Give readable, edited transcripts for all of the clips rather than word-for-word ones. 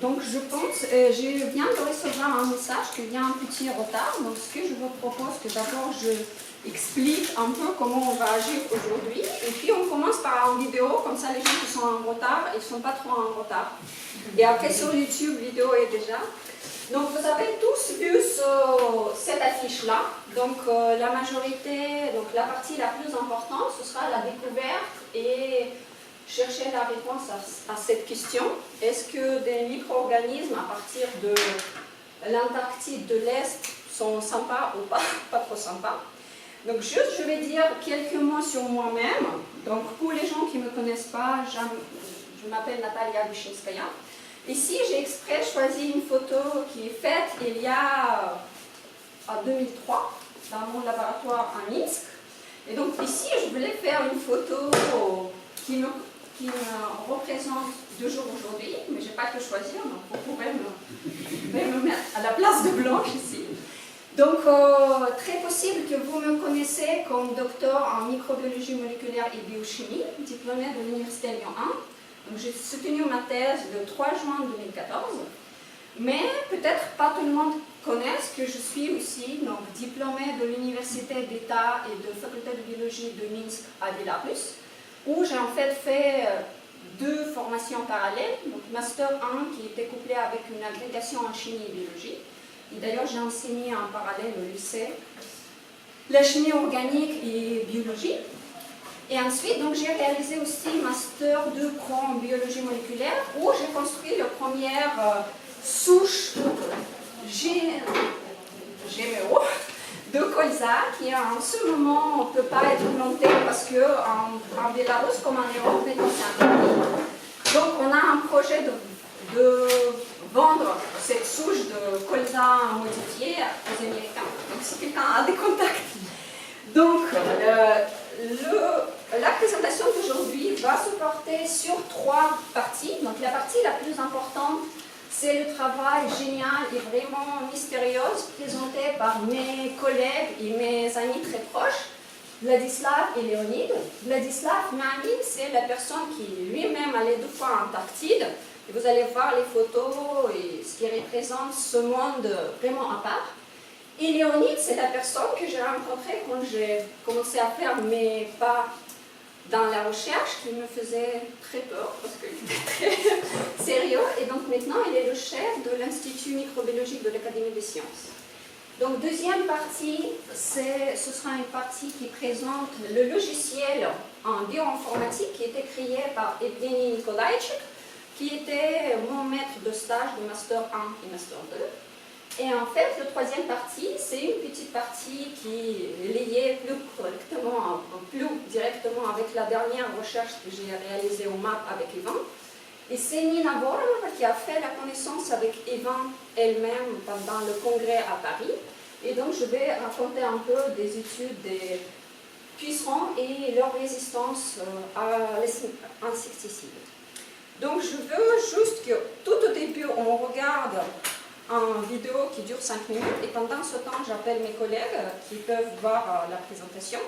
Donc je pense, je viens de recevoir un message qu'il y a un petit retard. Donc ce que je vous propose, que d'abord je explique un peu comment on va agir aujourd'hui. Et puis on commence par une vidéo, comme ça les gens qui sont en retard, ils ne sont pas trop en retard. Et après sur YouTube, vidéo est déjà. Donc vous avez tous vu cette affiche-là. Donc la majorité, donc la partie la plus importante, ce sera la découverte et chercher la réponse à cette question. Est-ce que des micro-organismes à partir de l'Antarctique de l'Est sont sympas ou pas, pas trop sympas? Donc juste, je vais dire quelques mots sur moi-même. Donc pour les gens qui ne me connaissent pas, je m'appelle Natalia Wyszynskaya. Ici, j'ai exprès choisi une photo qui est faite il y a en 2003 dans mon laboratoire à Minsk. Et donc ici, je voulais faire une photo qui me représente 2 jours aujourd'hui, mais je n'ai pas que choisir, donc vous pouvez me mettre à la place de Blanche ici. Donc, très possible que vous me connaissez comme docteur en microbiologie moléculaire et biochimie, diplômé de l'Université Lyon 1. Donc, j'ai soutenu ma thèse le 3 juin 2014, mais peut-être pas tout le monde connaisse que je suis aussi donc, diplômée de l'Université d'État et de Faculté de biologie de Minsk à Bélarus, où j'ai en fait 2 formations parallèles, donc Master 1 qui était couplé avec une agrégation en chimie et biologie. Et d'ailleurs, j'ai enseigné en parallèle au lycée la chimie organique et biologie. Et ensuite, donc, j'ai réalisé aussi Master 2 Pro en biologie moléculaire, où j'ai construit la première souche GMO de colza, qui en ce moment ne peut pas être montée parce qu'en Bélarus, comme en Europe, c'est interdit. Donc, on a un projet de vendre cette souche de colza modifiée aux Américains. Donc, si quelqu'un a des contacts. Donc, la présentation d'aujourd'hui va se porter sur 3 parties. Donc, la partie la plus importante, c'est le travail génial et vraiment mystérieux présenté par mes collègues et mes amis très proches, Vladislav et Léonide. Vladislav Mamin, c'est la personne qui lui-même allait 2 fois en Antarctide. Et vous allez voir les photos et ce qui représente ce monde vraiment à part. Et Léonide, c'est la personne que j'ai rencontrée quand j'ai commencé à faire mes pas dans la recherche, qui me faisait très peur parce qu'il était très sérieux. Et donc maintenant, il est le chef de l'Institut microbiologique de l'Académie des sciences. Donc deuxième partie, ce sera une partie qui présente le logiciel en bioinformatique qui était créé par Evgeny Nikolaïchik, qui était mon maître de stage de Master 1 et Master 2. Et en fait, la troisième partie, c'est une petite partie qui est liée plus directement avec la dernière recherche que j'ai réalisée au MAP avec Evan. Et c'est Nina Born qui a fait la connaissance avec Evan elle-même pendant le congrès à Paris. Et donc, je vais raconter un peu des études des pucerons et leur résistance à l'insecticide. Donc, je veux juste que tout au début, on regarde en vidéo qui dure 5 minutes et pendant ce temps, j'appelle mes collègues qui peuvent voir la présentation.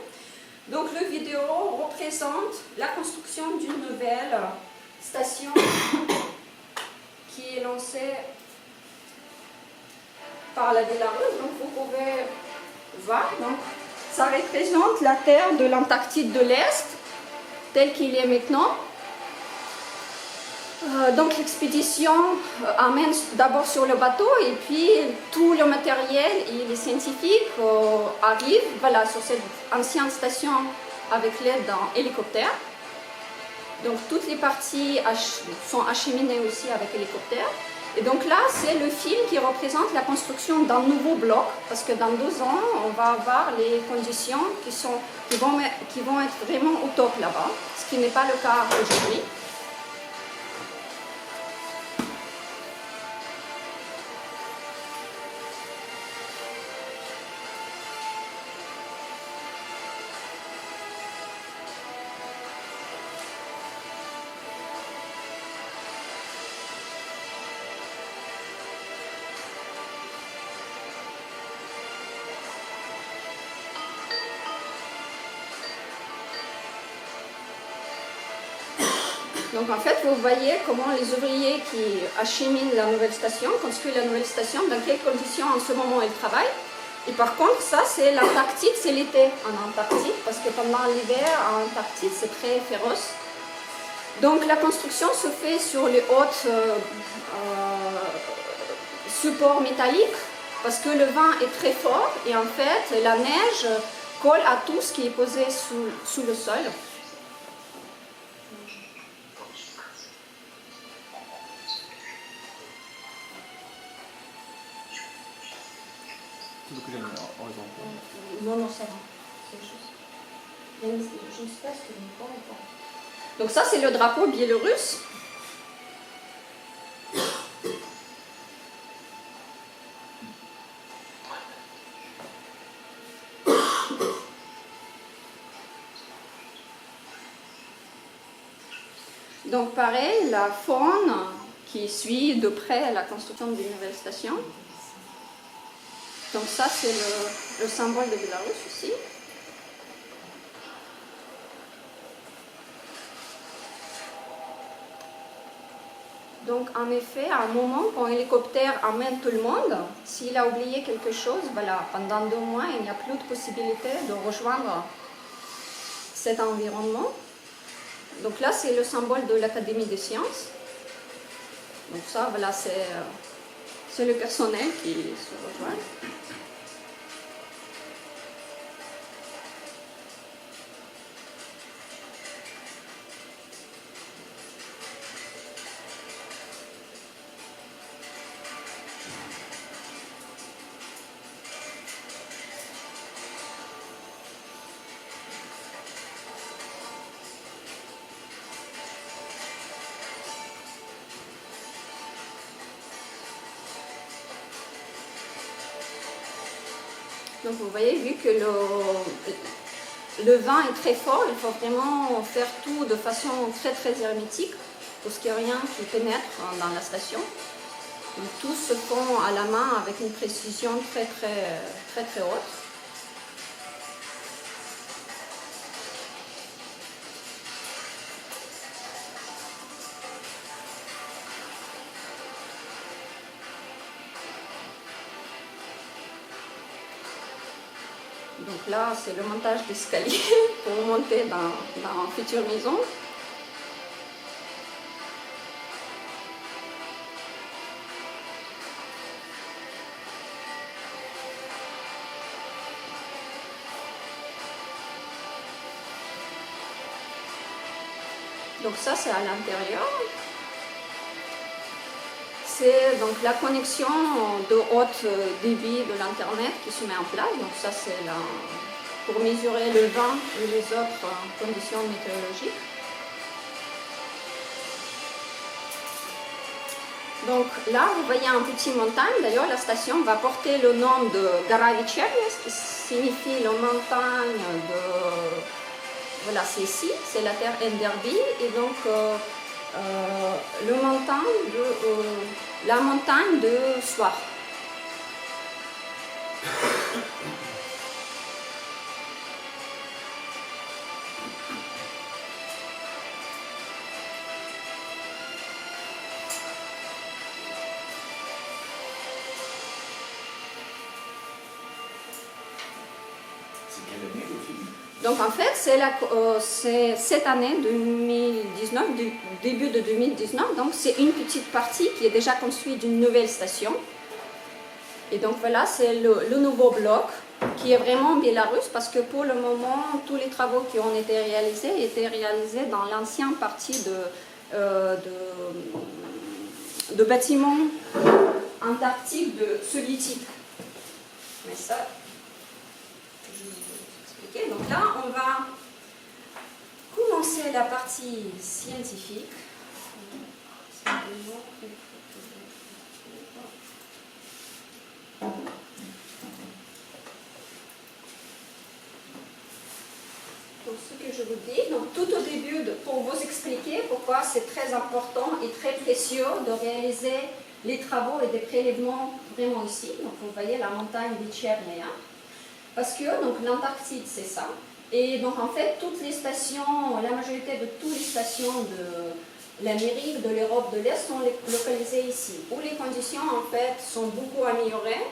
Donc, le vidéo représente la construction d'une nouvelle station qui est lancée par la Bélarus. Donc, vous pouvez voir. Donc, ça représente la terre de l'Antarctique de l'Est, telle qu'il est maintenant. Donc l'expédition amène d'abord sur le bateau et puis tout le matériel et les scientifiques arrivent sur cette ancienne station avec l'aide d'un hélicoptère. Donc toutes les parties sont acheminées aussi avec hélicoptère. Et donc là, c'est le film qui représente la construction d'un nouveau bloc, parce que dans 2 ans, on va avoir les conditions qui vont être vraiment au top là-bas, ce qui n'est pas le cas aujourd'hui. Donc en fait, vous voyez comment les ouvriers qui acheminent la nouvelle station, construisent la nouvelle station, dans quelles conditions en ce moment ils travaillent. Et par contre, ça c'est l'Antarctique, c'est l'été en Antarctique, parce que pendant l'hiver en Antarctique c'est très féroce. Donc la construction se fait sur les hautes supports métalliques, parce que le vent est très fort et en fait la neige colle à tout ce qui est posé sous le sol. Non, non, ça va. C'est juste. Je ne sais pas ce que nous parlons pas. Donc ça, c'est le drapeau biélorusse. Donc pareil, la faune qui suit de près la construction d'une nouvelle station. Donc ça, c'est le symbole de Bélarus aussi. Donc en effet, à un moment, quand l'hélicoptère amène tout le monde, s'il a oublié quelque chose, voilà, pendant 2 mois, il n'y a plus de possibilité de rejoindre cet environnement. Donc là, c'est le symbole de l'Académie des sciences. Donc ça, voilà, c'est le personnel qui se rejoint. Donc vous voyez, vu que le vent est très fort, il faut vraiment faire tout de façon très très hermétique, parce qu'il n'y a rien qui pénètre dans la station. Donc tout se font à la main avec une précision très haute. Donc là, c'est le montage d'escalier pour monter dans la future maison. Donc ça, c'est à l'intérieur. C'est donc la connexion de haute débit de l'Internet qui se met en place. Donc ça, c'est pour mesurer le vent et les autres conditions météorologiques. Donc là, vous voyez une petite montagne. D'ailleurs, la station va porter le nom de Garavichernes, qui signifie la montagne de... Voilà, c'est ici, c'est la terre Enderby. Et donc, la montagne de Soir. Donc en fait, c'est cette année 2019, début de 2019, donc c'est une petite partie qui est déjà construite d'une nouvelle station. Et donc voilà, c'est le nouveau bloc qui est vraiment biélorusse parce que pour le moment, tous les travaux qui ont été réalisés étaient réalisés dans l'ancienne partie de bâtiments antarctiques soviétiques. Mais ça, je vais vous expliquer. Donc là, on va commencer la partie scientifique. Donc ce que je vous dis, donc tout au début, pour vous expliquer pourquoi c'est très important et très précieux de réaliser les travaux et des prélèvements vraiment ici. Donc vous voyez la montagne d'Itchernea. Parce que l'Antarctique c'est ça. Et donc en fait toutes les stations, la majorité de toutes les stations l'Amérique de l'Europe de l'Est sont localisées ici, où les conditions en fait sont beaucoup améliorées.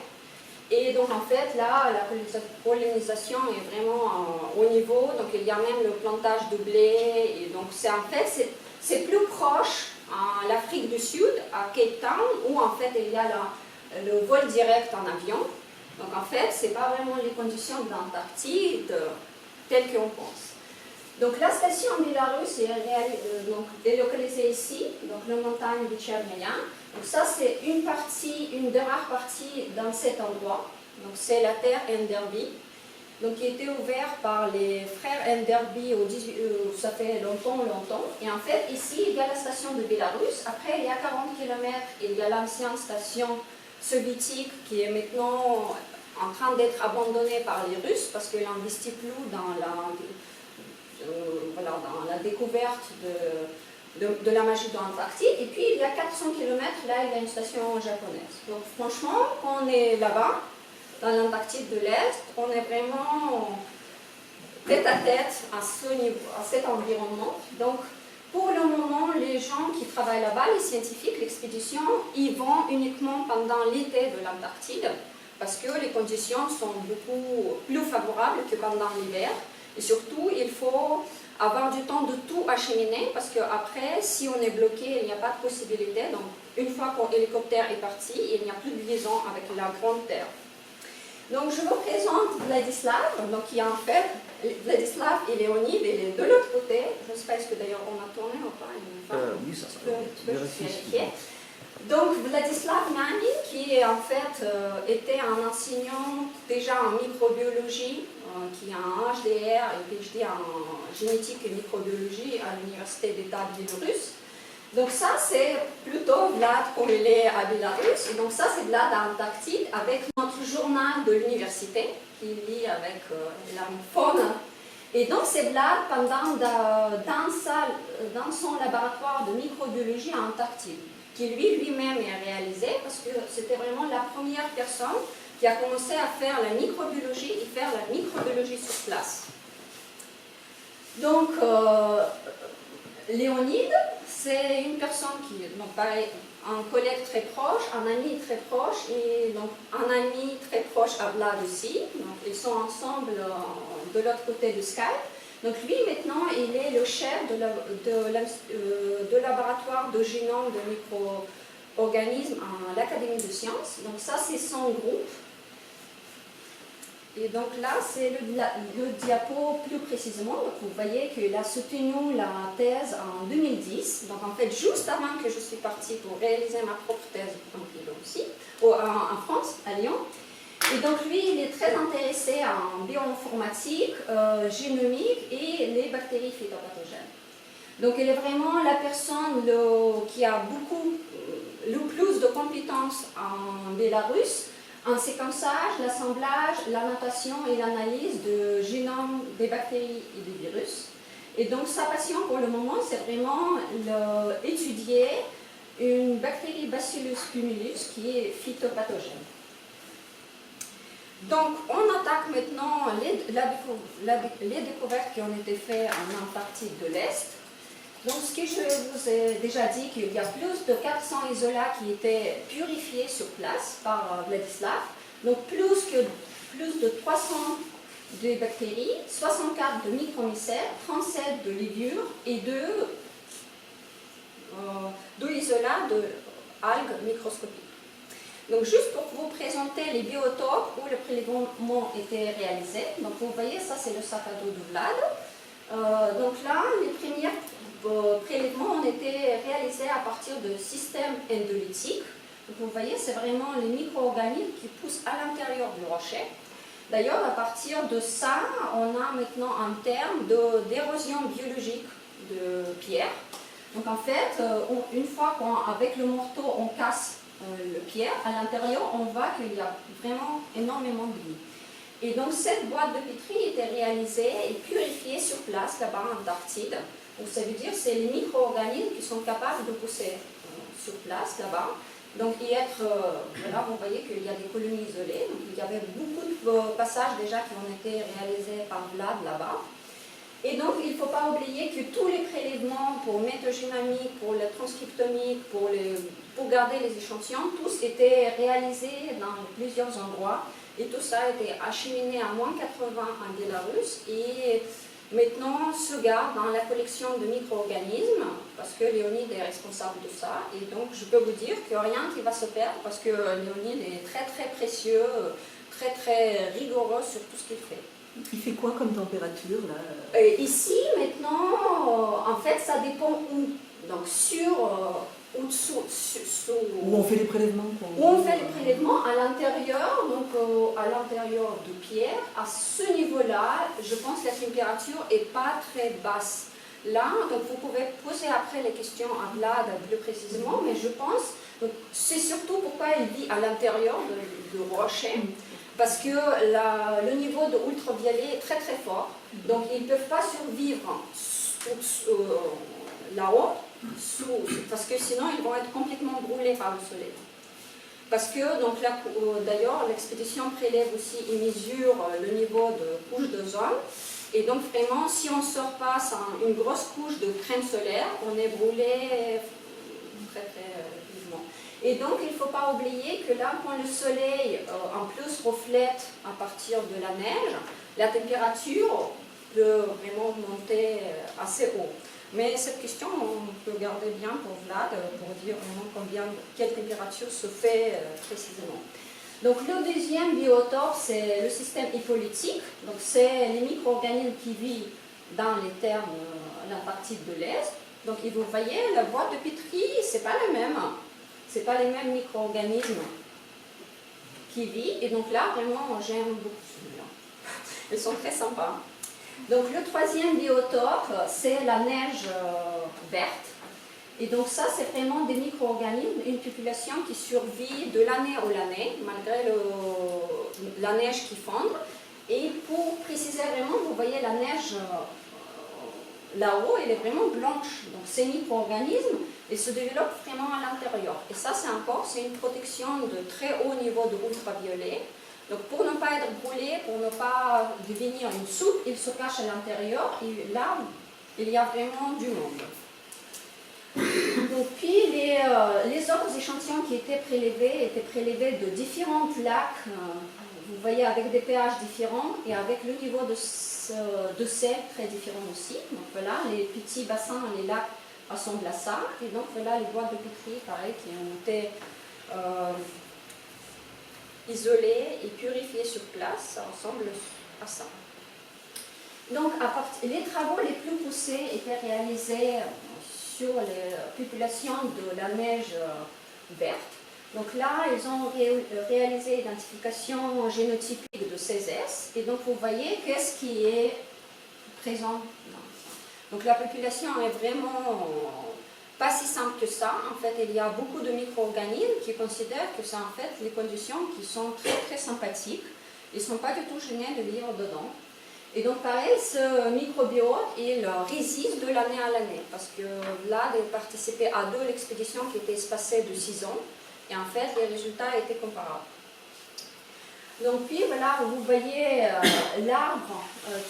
Et donc en fait là, la pollinisation est vraiment au niveau, donc il y a même le plantage de blé, et donc c'est en fait, c'est plus proche à l'Afrique du Sud, à Cape Town, où en fait il y a le vol direct en avion. Donc en fait, ce n'est pas vraiment les conditions de l'Antarctique telles qu'on pense. Donc la station en Bélarus est localisée ici, donc la montagne de Tchermaya. Donc ça c'est une des rares parties dans cet endroit. Donc c'est la terre Enderby, donc qui a été ouverte par les frères Enderby ça fait longtemps. Et en fait ici il y a la station de Bélarus. Après il y a 40 km, il y a l'ancienne station soviétique qui est maintenant en train d'être abandonnée par les Russes parce qu'ils n'investissent plus dans la découverte de la magie de l'Antarctique. Et puis il y a 400 km, là il y a une station japonaise. Donc franchement, quand on est là-bas, dans l'Antarctique de l'Est, on est vraiment tête à tête à cet environnement. Donc pour le moment, les gens qui travaillent là-bas, les scientifiques, l'expédition, ils vont uniquement pendant l'été de l'Antarctique parce que les conditions sont beaucoup plus favorables que pendant l'hiver. Et surtout, il faut avoir du temps de tout acheminer parce qu'après, si on est bloqué, il n'y a pas de possibilité. Donc, une fois que l'hélicoptère est parti, il n'y a plus de liaison avec la grande terre. Donc, je vous présente Vladislav, donc qui est en fait Vladislav et Léonide, il est de l'autre côté. Je ne sais pas, est-ce que d'ailleurs on a tourné ou pas? Oui, ça tu peux vérifier. Donc, Vladislav Nani, qui en fait était un enseignant déjà en microbiologie, qui a un HDR et PhD en génétique et microbiologie à l'Université d'État biélorusse. Donc ça, c'est plutôt Vlad comme il est à Bélarus. Et donc ça, c'est Vlad à Antarctique avec notre journal de l'université, qui lit avec la faune. Et donc c'est Vlad dans son laboratoire de microbiologie à Antarctique, qui lui-même est réalisé parce que c'était vraiment la première personne qui a commencé à faire la microbiologie et faire la microbiologie sur place. Donc, Léonide, c'est une personne qui est un collègue très proche, un ami très proche, et donc un ami très proche à Vlad aussi. Donc, ils sont ensemble de l'autre côté du Skype. Donc lui, maintenant, il est le chef de laboratoire de génome de micro-organismes à l'Académie de sciences. Donc ça, c'est son groupe. Et donc là, c'est le diapo plus précisément. Donc vous voyez qu'il a soutenu la thèse en 2010. Donc en fait, juste avant que je suis partie pour réaliser ma propre thèse en France, à Lyon. Et donc lui, il est très intéressé en bioinformatique, génomique et les bactéries phytopathogènes. Donc il est vraiment la personne qui a le plus de compétences en Bélarus, en séquençage, l'assemblage, l'annotation et l'analyse du génome des bactéries et des virus. Et donc sa passion pour le moment, c'est vraiment étudier une bactérie Bacillus cumulus qui est phytopathogène. Donc, on attaque maintenant les découvertes qui ont été faites en Antarctique de l'Est. Donc, ce que je vous ai déjà dit, qu'il y a plus de 400 isolats qui étaient purifiés sur place par Vladislav. Donc, plus de 300 de bactéries, 64 de micromycètes, 37 de levures et deux isolats d'algues microscopiques. Donc, juste pour vous présenter les biotopes où le prélèvement était réalisé. Donc, vous voyez, ça c'est le sac à dos de Vlad. Donc là, les premiers prélèvements ont été réalisés à partir de systèmes endolytiques. Donc, vous voyez, c'est vraiment les micro-organismes qui poussent à l'intérieur du rocher. D'ailleurs, à partir de ça, on a maintenant un terme d'érosion biologique de pierre. Donc, en fait, une fois qu'avec le morceau, on casse le pierre, à l'intérieur, on voit qu'il y a vraiment énormément de vie. Et donc, cette boîte de pétri était réalisée et purifiée sur place, là-bas en Antarctique. Donc, ça veut dire que c'est les micro-organismes qui sont capables de pousser sur place, là-bas. Donc, là, vous voyez qu'il y a des colonies isolées. Donc, il y avait beaucoup de passages déjà qui ont été réalisés par Vlad là-bas. Et donc, il ne faut pas oublier que tous les prélèvements pour métagénomique, pour la transcriptomique, pour garder les échantillons, tous étaient réalisés dans plusieurs endroits. Et tout ça a été acheminé à moins 80 en Bélarus et maintenant se garde dans la collection de micro-organismes parce que Léonide est responsable de ça. Et donc, je peux vous dire que rien qui va se perdre parce que Léonide est très très précieux, très très rigoureux sur tout ce qu'il fait. Il fait quoi comme température là? Ici, maintenant, en fait, ça dépend où. Donc, Où on fait les prélèvements où on fait les prélèvements à l'intérieur, donc à l'intérieur de pierre. À ce niveau-là, je pense que la température n'est pas très basse. Là, donc vous pouvez poser après les questions à Vlad plus précisément, mais je pense, c'est surtout pourquoi il vit à l'intérieur de rocher. Parce que le niveau de ultraviolet est très très fort, donc ils ne peuvent pas survivre là-haut, parce que sinon ils vont être complètement brûlés par le soleil. Parce que, donc d'ailleurs, l'expédition prélève aussi et mesure le niveau de couche d'ozone, et donc vraiment, si on ne sort pas sans une grosse couche de crème solaire, on est brûlé très très vivement. Et donc, il ne faut pas oublier que là, quand le soleil, en plus, reflète à partir de la neige, la température peut vraiment monter assez haut. Mais cette question, on peut garder bien pour Vlad, pour dire vraiment quelle température se fait précisément. Donc, le deuxième biotope, c'est le système hippolytique. Donc, c'est les micro-organismes qui vivent dans les terres l'Antarctique de l'Est. Donc, et vous voyez, la boîte de pétri, ce n'est pas la même. Ce n'est pas les mêmes micro-organismes qui vivent. Et donc là, vraiment, j'aime beaucoup celui-là. Ils sont très sympas. Donc le troisième biotope, c'est la neige verte. Et donc ça, c'est vraiment des micro-organismes, une population qui survit de l'année à l'année, malgré la neige qui fond. Et pour préciser vraiment, vous voyez la neige là-haut, elle est vraiment blanche. Donc ces micro-organismes, ils se développent vraiment à l'intérieur. Et ça, c'est une protection de très haut niveau de ultraviolet. Donc pour ne pas être brûlé, pour ne pas devenir une soupe, ils se cachent à l'intérieur. Et là, il y a vraiment du monde. Donc, puis les autres échantillons qui étaient prélevés de différents lacs, vous voyez, avec des pH différents et avec le niveau de sel très différent aussi. Donc voilà, les petits bassins, les lacs ressemblent à ça. Et donc voilà, les boîtes de pétri, pareil, qui ont été isolées et purifiées sur place, ça ressemble à ça. Donc les travaux les plus poussés étaient réalisés sur les populations de la neige verte. Donc là, ils ont réalisé l'identification génotypique de ces S. Et donc vous voyez qu'est-ce qui est présent dans ça. Donc la population est vraiment pas si simple que ça. En fait, il y a beaucoup de micro-organismes qui considèrent que c'est en fait les conditions qui sont très très sympathiques. Ils ne sont pas du tout gênés de vivre dedans. Et donc pareil, ce microbiote, il résiste de l'année à l'année. Parce que là, il participait à 2 expéditions qui étaient espacées de 6 ans. Et en fait, les résultats étaient comparables. Donc puis voilà, vous voyez l'arbre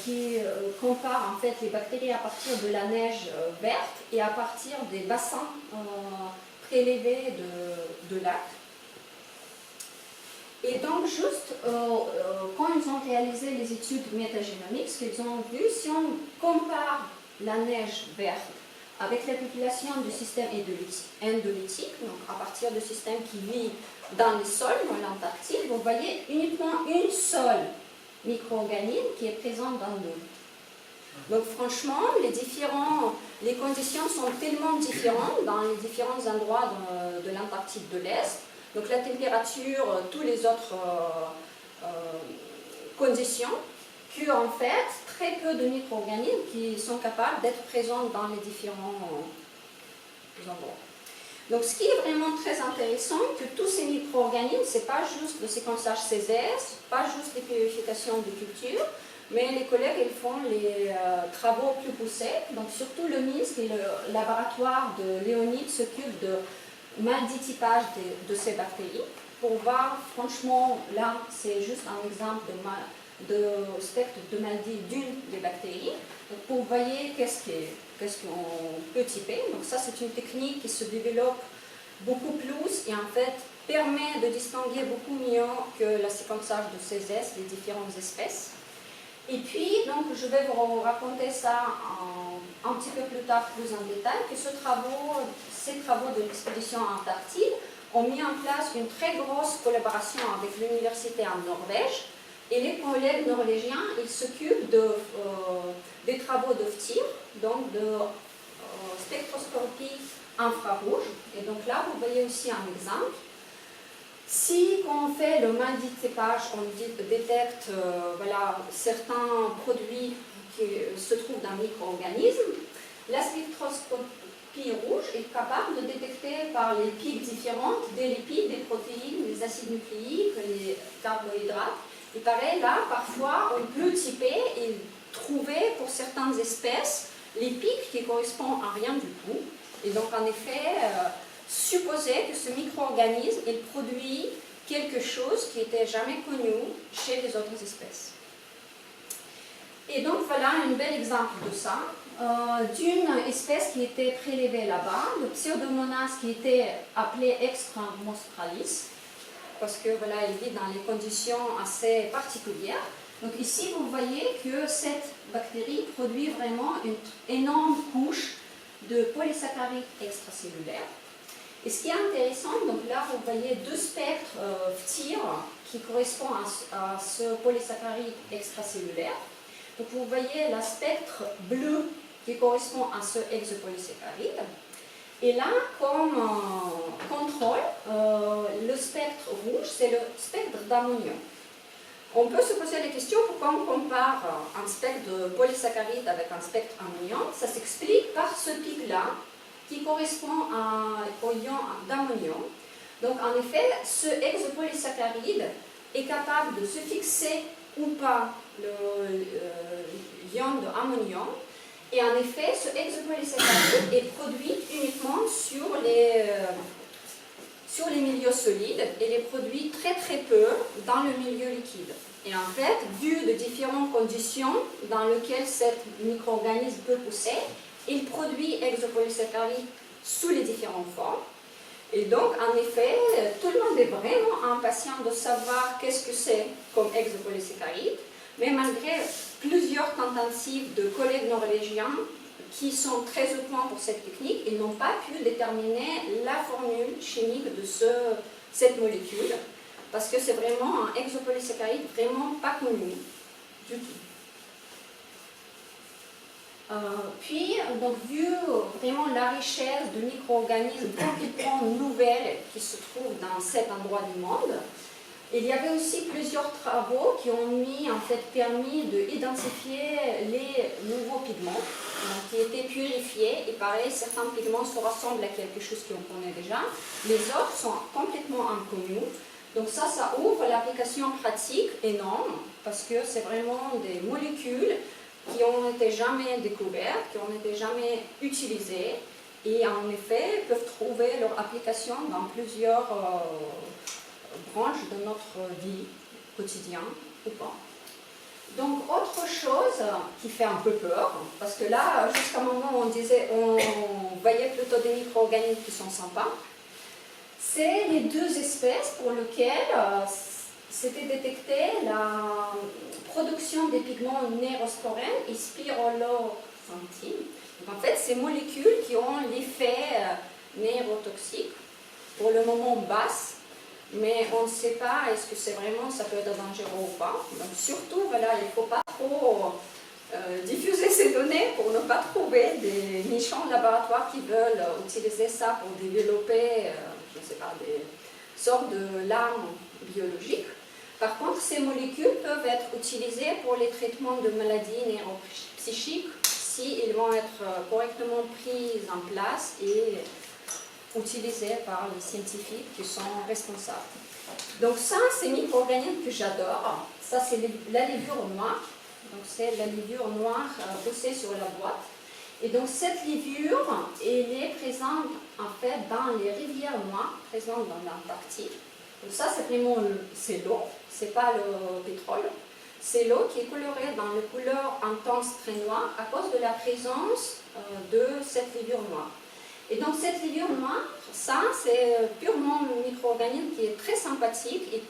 qui compare en fait les bactéries à partir de la neige verte et à partir des bassins prélevés de lacs. Et donc juste quand ils ont réalisé les études métagénomiques, ce qu'ils ont vu, si on compare la neige verte avec la population du système endolytique, donc à partir du système qui vit dans les sols, dans l'Antarctique, vous voyez uniquement une seule micro-organisme qui est présente dans l'eau. Donc franchement, les conditions sont tellement différentes dans les différents endroits de l'Antarctique de l'Est. Donc la température, toutes les autres conditions, qu'en fait, très peu de micro-organismes qui sont capables d'être présents dans les différents endroits. Donc ce qui est vraiment très intéressant, que tous ces micro-organismes, ce n'est pas juste le séquençage CESES, pas juste les purifications de culture, mais les collègues ils font les travaux plus poussés. Donc surtout le MINSC et le laboratoire de Léonide s'occupent de multi-typage de ces bactéries pour voir, franchement, là c'est juste un exemple de spectre de maladie d'une des bactéries. Donc, pour vous voyez qu'est-ce qu'on peut typer. Donc ça, c'est une technique qui se développe beaucoup plus et en fait permet de distinguer beaucoup mieux que le séquençage de CSS, les différentes espèces. Et puis, donc, je vais vous raconter ça un petit peu plus tard, plus en détail, que ces travaux de l'expédition Antarctique ont mis en place une très grosse collaboration avec l'université en Norvège. Et les collègues norvégiens, ils s'occupent des travaux de FTIR, donc de spectroscopie infrarouge. Et donc là, vous voyez aussi un exemple. Si, quand on fait le multitypage, on détecte voilà, certains produits qui se trouvent dans le micro-organisme, la spectroscopie rouge est capable de détecter par les pics différentes des lipides, des protéines, des acides nucléiques, les carbohydrates. Et pareil, là, parfois, on peut typer et trouver pour certaines espèces les pics qui correspondent à rien du tout. Et donc, en effet, supposer que ce micro-organisme il produit quelque chose qui n'était jamais connu chez les autres espèces. Et donc voilà un bel exemple de ça, d'une espèce qui était prélevée là-bas, le Pseudomonas qui était appelé extramostralis, parce que voilà, il vit dans des conditions assez particulières. Donc ici, vous voyez que cette bactérie produit vraiment une énorme couche de polysaccharides extracellulaires. Et ce qui est intéressant, donc là vous voyez deux spectres FTIR qui correspondent à ce polysaccharide extracellulaire. Donc vous voyez le spectre bleu qui correspond à ce exopolysaccharide. Et là, comme contrôle, le spectre rouge, c'est le spectre d'ammonium. On peut se poser la question pourquoi on compare un spectre de polysaccharide avec un spectre ammonium. Ça s'explique par ce pic-là, qui correspond au ion d'ammonium. Donc en effet, ce exopolysaccharide est capable de se fixer ou pas l'ion d'ammonium. Et en effet, ce exopolysaccharide est produit uniquement sur les milieux solides et les produit très très peu dans le milieu liquide. Et en fait, vu de différentes conditions dans lesquelles cet micro-organisme peut pousser, il produit exopolysaccharide sous les différentes formes. Et donc, en effet, tout le monde est vraiment impatient de savoir qu'est-ce que c'est comme exopolysaccharide. Mais malgré plusieurs tentatives de collègues norvégiens qui sont très au point pour cette technique, ils n'ont pas pu déterminer la formule chimique de cette molécule, parce que c'est vraiment un exopolysaccharide vraiment pas connu du tout. Puis, donc, vu vraiment la richesse de micro-organismes complètement nouvelles qui se trouvent dans cet endroit du monde, il y avait aussi plusieurs travaux qui ont permis d'identifier les nouveaux pigments qui étaient purifiés. Et pareil, certains pigments se ressemblent à quelque chose qu'on connaît déjà, les autres sont complètement inconnus. Donc ça ouvre l'application pratique énorme, parce que c'est vraiment des molécules qui n'ont été jamais découvertes, qui n'ont été jamais utilisées, et en effet peuvent trouver leur application dans plusieurs branches de notre vie quotidienne ou pas. Donc autre chose qui fait un peu peur, parce que là jusqu'à un moment on voyait plutôt des micro-organismes qui sont sympas, c'est les deux espèces pour lesquelles s'était détecté la production des pigments nérosporènes et spiroloxanthine. Donc en fait, ces molécules qui ont l'effet nérotoxique, pour le moment basse, mais on ne sait pas est-ce que c'est vraiment, ça peut être dangereux ou pas. Donc surtout, voilà, il ne faut pas trop diffuser ces données pour ne pas trouver des nichons de laboratoire qui veulent utiliser ça pour développer, je ne sais pas, des sortes de larmes biologiques. Par contre, ces molécules peuvent être utilisées pour les traitements de maladies neuropsychiques s'ils vont être correctement pris en place et utilisés par les scientifiques qui sont responsables. Donc ça, c'est un micro-organisme que j'adore. Ça, c'est la levure noire. Donc c'est la levure noire poussée sur la boîte. Et donc cette levure, elle est présente en fait dans les rivières noires, présentes dans l'Antarctique. Donc ça, c'est vraiment c'est l'eau, c'est pas le pétrole. c'est l'eau qui est colorée dans une couleur intense très noire à cause de la présence de cette levure noire. Et donc cette levure noire, ça c'est purement le micro-organisme qui est très sympathique et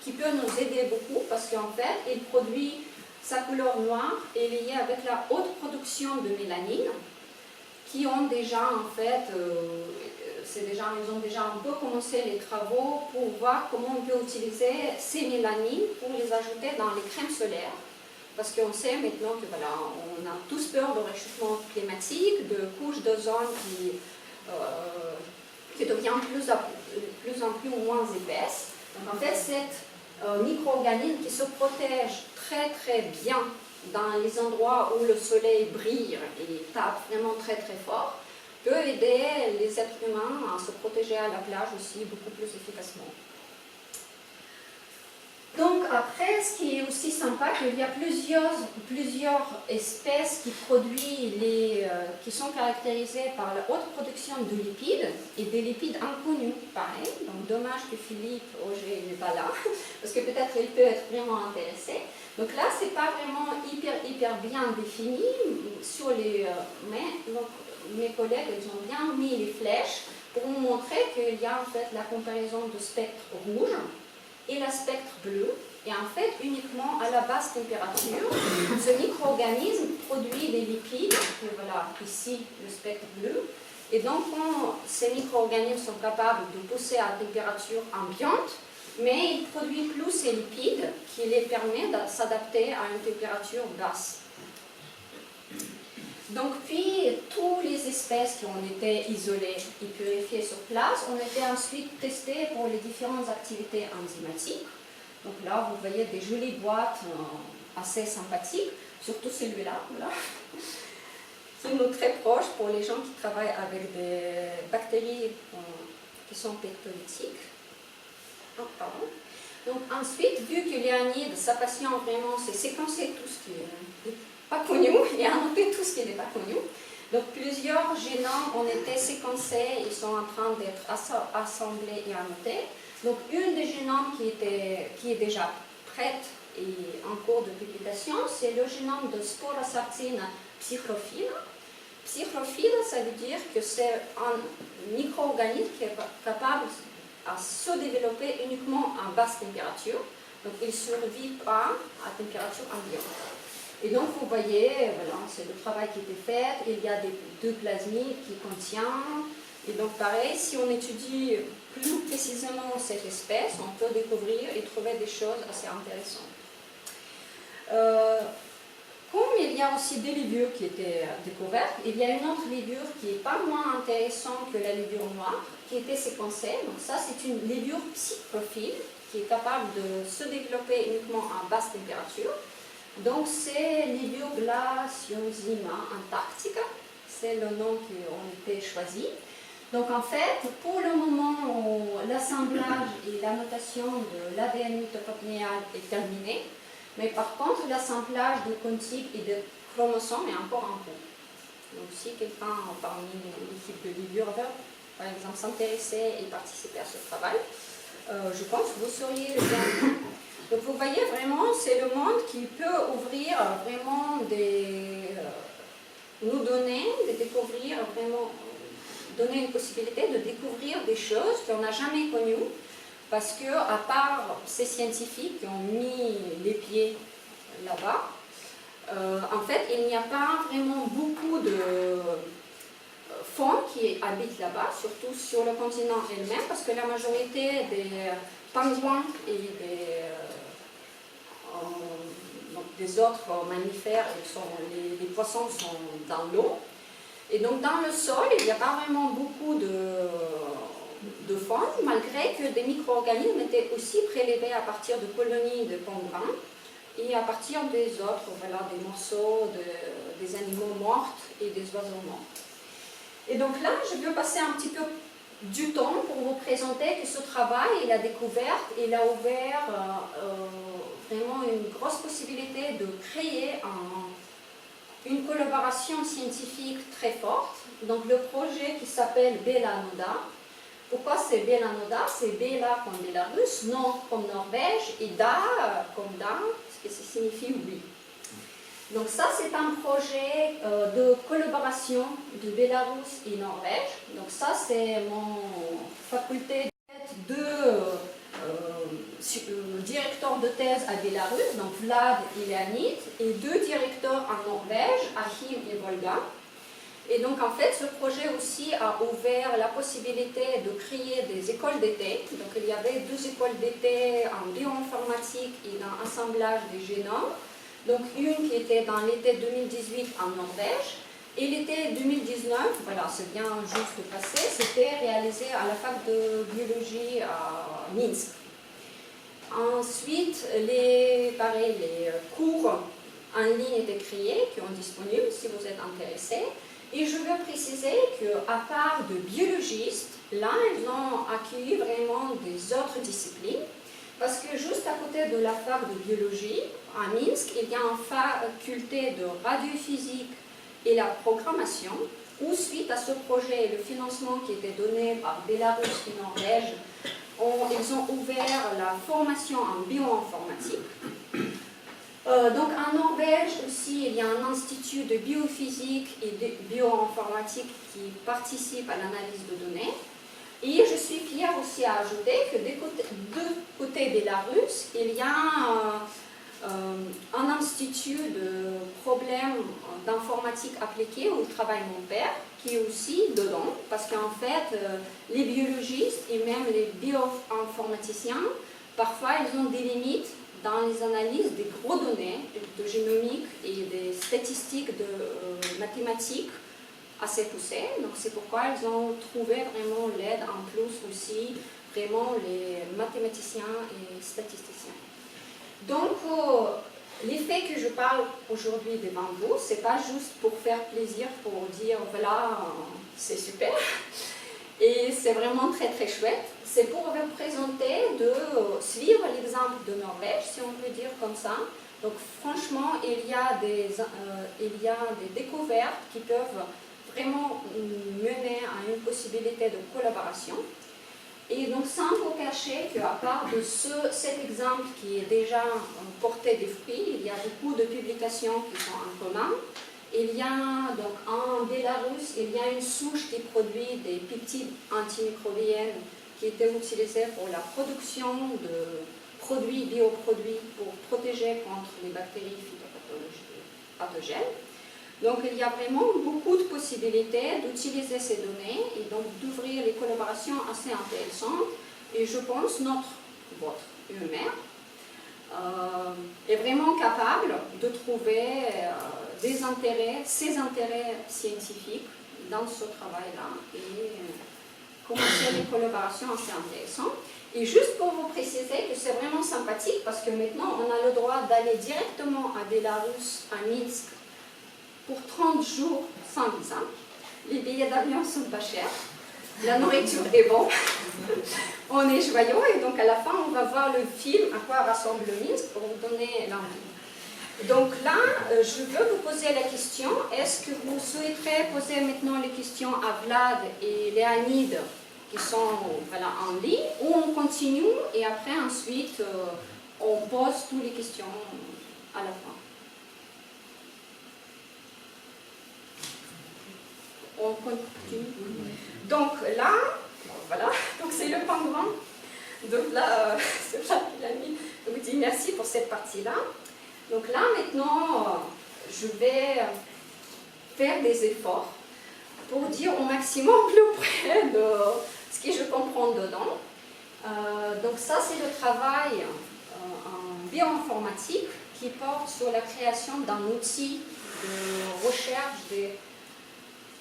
qui peut nous aider beaucoup parce qu'en fait il produit sa couleur noire est liée avec la haute production de mélanine qui ont déjà en fait, ils ont déjà un peu commencé les travaux pour voir comment on peut utiliser ces mélanines pour les ajouter dans les crèmes solaires. Parce qu'on sait maintenant que voilà, on a tous peur de réchauffement climatique, de couches d'ozone qui devient plus en plus ou moins épaisse. Donc en fait, cette micro-organisme qui se protège très très bien dans les endroits où le soleil brille et tape vraiment très très fort, peut aider les êtres humains à se protéger à la plage aussi beaucoup plus efficacement. Donc après, ce qui est aussi sympa, qu'il y a plusieurs espèces qui sont caractérisées par la haute production de lipides et des lipides inconnus, pareil. Donc dommage que Philippe Auger n'est pas là, parce que peut-être il peut être vraiment intéressé. Donc là, c'est pas vraiment hyper bien défini mais donc, mes collègues ils ont bien mis les flèches pour vous montrer qu'il y a en fait la comparaison de spectre rouge et la spectre bleu. Et en fait, uniquement à la basse température, ce micro-organisme produit des lipides, et voilà, ici le spectre bleu. Et donc, quand ces micro-organismes sont capables de pousser à température ambiante, mais ils produisent plus ces lipides qui les permettent de s'adapter à une température basse. Donc, puis, toutes les espèces qui ont été isolées et purifiées sur place ont été ensuite testées pour les différentes activités enzymatiques. Donc là, vous voyez des jolies boîtes assez sympathiques, surtout celui-là, voilà, qui est très proche pour les gens qui travaillent avec des bactéries qui sont pectolytiques. Oh, pardon. Donc ensuite, vu que Léonide, sa passion vraiment, c'est séquencer tout ce qui n'est pas connu et annoter tout ce qui n'est pas connu. Donc plusieurs génomes ont été séquencés, ils sont en train d'être assemblés et annotés. Donc une des génomes qui est déjà prête et en cours de publication, c'est le génome de Sporosarcine psychrophile. Psychrophile, ça veut dire que c'est un micro-organisme qui est capable à se développer uniquement à basse température. Donc il ne survit pas à température ambiante. Et donc vous voyez, voilà, c'est le travail qui a été fait, il y a deux plasmides qui contiennent. Et donc pareil, si on étudie plus précisément cette espèce, on peut découvrir et trouver des choses assez intéressantes. Comme il y a aussi des levures qui étaient découvertes, il y a une autre levure qui n'est pas moins intéressante que la levure noire, qui a été séquencée. Donc ça, c'est une levure psychrophile qui est capable de se développer uniquement à basse température. Donc c'est levure Glaciosima antarctica, c'est le nom qui a été choisi. Donc en fait, pour le moment, l'assemblage et l'annotation de l'ADN mitochondrial est terminé, mais par contre, l'assemblage de quantiques et de chromosomes est encore en cours. Donc si quelqu'un parmi l'équipe de levure veut, par exemple, s'intéresser et participer à ce travail, je pense que vous seriez le bienvenu. Donc vous voyez vraiment, c'est le monde qui peut ouvrir vraiment nous donner, de découvrir vraiment, donner une possibilité de découvrir des choses qu'on n'a jamais connues, parce que à part ces scientifiques qui ont mis les pieds là-bas, en fait il n'y a pas vraiment beaucoup de faune qui habitent là-bas, surtout sur le continent elle-même, parce que la majorité des pingouins et des autres mammifères, les poissons sont dans l'eau. Et donc dans le sol, il n'y a pas vraiment beaucoup de faune, malgré que des micro-organismes étaient aussi prélevés à partir de colonies de pingouins et à partir des autres, voilà, des morceaux des animaux morts et des oiseaux morts. Et donc là, je veux passer un petit peu du temps pour vous présenter que ce travail et la découverte, il a ouvert vraiment une grosse possibilité de créer une collaboration scientifique très forte. Donc le projet qui s'appelle Bella-Noda. Pourquoi c'est Bella-Noda? C'est Bella comme Bélarus, Nord comme Norvège et Da comme et ça signifie oui. Donc ça, c'est un projet de collaboration de Bélarus et Norvège. Donc ça, c'est mon faculté de directeur de thèse à Bélarus, donc Vlad et Leonid, et 2 directeurs en Norvège, Achim et Volga. Et donc en fait, ce projet aussi a ouvert la possibilité de créer des écoles d'été. Donc il y avait 2 écoles d'été en bioinformatique et dans l'assemblage des génomes. Donc une qui était dans l'été 2018 en Norvège, et l'été 2019, voilà, c'est bien juste passé, c'était réalisé à la fac de biologie à Minsk. Ensuite, les cours en ligne étaient créés, qui sont disponibles si vous êtes intéressés. Et je veux préciser qu'à part de biologistes, là, ils ont accueilli vraiment des autres disciplines. Parce que juste à côté de la fac de biologie, à Minsk, il y a une faculté de radiophysique et la programmation, où suite à ce projet et le financement qui était donné par Bélarus et Norvège, ils ont ouvert la formation en bioinformatique. Donc en Norvège aussi, il y a un institut de biophysique et de bioinformatique qui participe à l'analyse de données. Et je suis fière aussi à ajouter que de côté Bélarus, il y a un institut de problèmes d'informatique appliquée où travaille mon père, qui est aussi dedans, parce qu'en fait, les biologistes et même les bioinformaticiens, parfois ils ont des limites dans les analyses des gros données de génomique et des statistiques de mathématiques assez poussées. Donc c'est pourquoi ils ont trouvé vraiment l'aide en plus aussi, vraiment les mathématiciens et statisticiens. Donc l'effet que je parle aujourd'hui devant vous, c'est pas juste pour faire plaisir, pour dire voilà, c'est super. Et c'est vraiment très très chouette. C'est pour vous présenter, de suivre l'exemple de Norvège, si on peut dire comme ça. Donc franchement, il y a des découvertes qui peuvent vraiment mener à une possibilité de collaboration. Et donc sans vous cacher qu'à part de cet exemple qui est déjà porté des fruits, il y a beaucoup de publications qui sont en commun. Il y a donc en Bélarus, il y a une souche qui produit des peptides antimicrobiennes qui étaient utilisées pour la production de produits, bioproduits pour protéger contre les bactéries phytopathogènes. Donc il y a vraiment beaucoup de possibilités d'utiliser ces données et donc d'ouvrir les collaborations assez intéressantes. Et je pense votre UMR est vraiment capable de trouver ses intérêts scientifiques dans ce travail-là et commencer des collaborations assez intéressantes. Et juste pour vous préciser que c'est vraiment sympathique parce que maintenant on a le droit d'aller directement à Bélarus, à Minsk, pour 30 jours sans visa. Les billets d'avion sont pas chers, la nourriture est bonne, on est joyeux et donc à la fin on va voir le film à quoi ressemble Minsk pour vous donner l'envie. Donc là, je veux vous poser la question, est-ce que vous souhaiterez poser maintenant les questions à Vlad et Leonid qui sont voilà, en ligne, ou on continue et après ensuite on pose toutes les questions à la fin. On continue. Donc là, voilà, donc c'est le pangolin. Donc là, c'est là qu'il a mis. Je vous dis merci pour cette partie-là. Donc là, maintenant, je vais faire des efforts pour dire au maximum le près de ce que je comprends dedans. Donc ça, c'est le travail en bioinformatique qui porte sur la création d'un outil de recherche des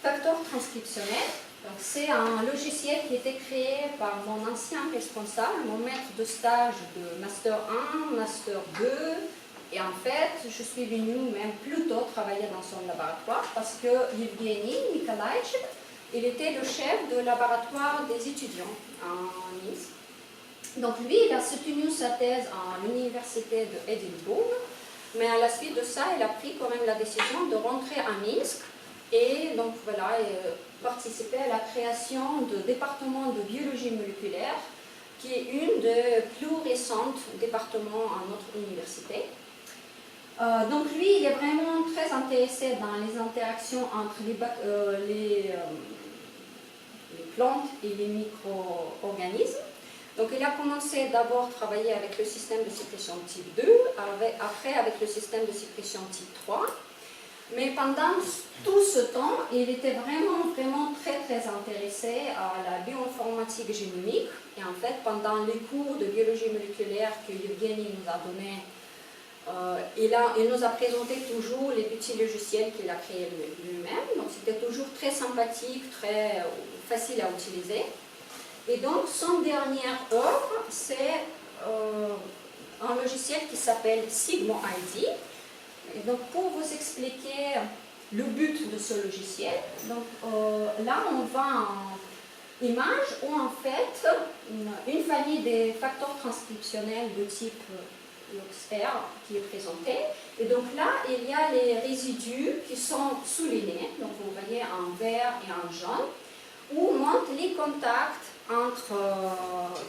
facteurs transcriptionnels. Donc c'est un logiciel qui a été créé par mon ancien responsable, mon maître de stage de Master 1, Master 2. Et en fait, je suis venue même plus tôt travailler dans son laboratoire parce que Yevgeny Nikolaïevitch, il était le chef de laboratoire des étudiants en Minsk. Donc lui, il a soutenu sa thèse à l'université d'Édimbourg, mais à la suite de ça, il a pris quand même la décision de rentrer à Minsk et donc voilà, participer à la création du département de biologie moléculaire, qui est une des plus récentes départements à notre université. Donc lui, il est vraiment très intéressé dans les interactions entre les plantes et les micro-organismes. Donc il a commencé d'abord à travailler avec le système de sécrétion type 2, après avec le système de sécrétion type 3. Mais pendant tout ce temps, il était vraiment très intéressé à la bioinformatique génomique. Et en fait, pendant les cours de biologie moléculaire que Yevgeny nous a donnés, il nous a présenté toujours les petits logiciels qu'il a créés lui-même. Donc c'était toujours très sympathique, très facile à utiliser. Et donc son dernière œuvre, c'est un logiciel qui s'appelle Sigma ID. Et donc pour vous expliquer le but de ce logiciel, donc, là on voit une image où en fait une famille des facteurs transcriptionnels de type LOXR qui est présentée. Et donc là il y a les résidus qui sont soulignés, donc vous voyez en vert et en jaune, où montrent les contacts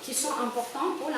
qui sont importants pour